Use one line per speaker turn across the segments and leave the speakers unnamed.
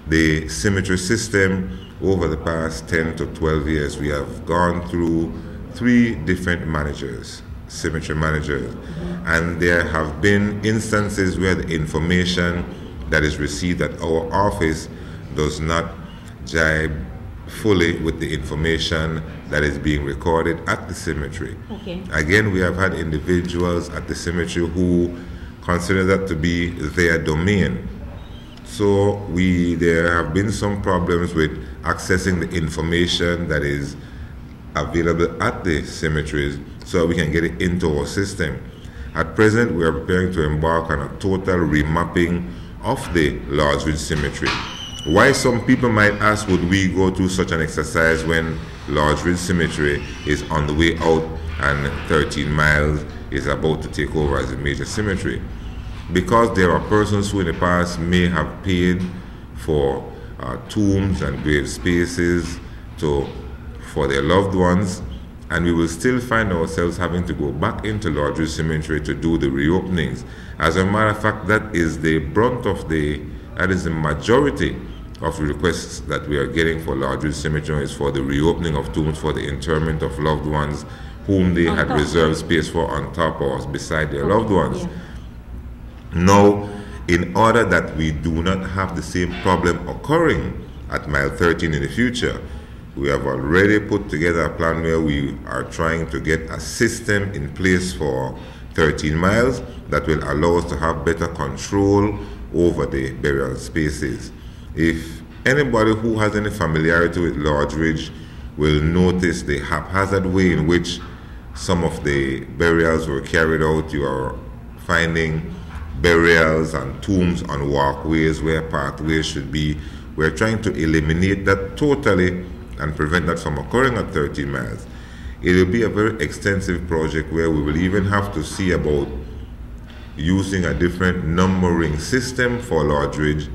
The cemetery system, over the past 10 to 12 years, we have gone through 3 different managers, cemetery managers, and there have been instances where the information that is received at our office does not jibe fully with the information that is being recorded at the cemetery.
Okay.
Again, we have had individuals at the cemetery who consider that to be their domain. So there have been some problems with accessing the information that is available at the cemeteries so we can get it into our system. At present, we are preparing to embark on a total remapping of the Lords Ridge Cemetery. Why some people might ask, would we go through such an exercise when Lords Ridge Cemetery is on the way out and 13 Miles is about to take over as a major cemetery? Because there are persons who in the past may have paid for tombs and grave spaces for their loved ones, and we will still find ourselves having to go back into Lords Ridge Cemetery to do the reopenings. As a matter of fact, that is the majority of the requests that we are getting for Lords Ridge Cemetery is for the reopening of tombs for the interment of loved ones whom they had reserved space for on top or beside their loved ones.
Yeah.
Now, in order that we do not have the same problem occurring at mile 13 in the future, we have already put together a plan where we are trying to get a system in place for 13 miles that will allow us to have better control over the burial spaces. If anybody who has any familiarity with Lords Ridge will notice the haphazard way in which some of the burials were carried out, you are finding burials and tombs on walkways where pathways should be. We're trying to eliminate that totally and prevent that from occurring at 13 miles. It will be a very extensive project where we will even have to see about using a different numbering system for Lords Ridge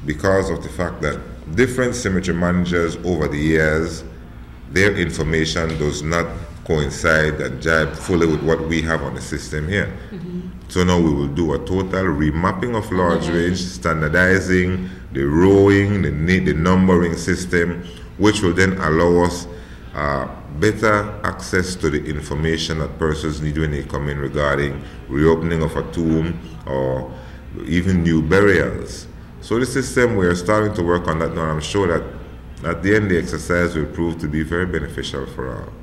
because of the fact that different cemetery managers over the years, their information does not coincide and jibe fully with what we have on the system here. So now we will do a total remapping of Lords Ridge, standardizing the rowing, the numbering system, which will then allow us better access to the information that persons need when they come in regarding reopening of a tomb or even new burials. So the system, we are starting to work on that now, and I'm sure that at the end the exercise will prove to be very beneficial for all.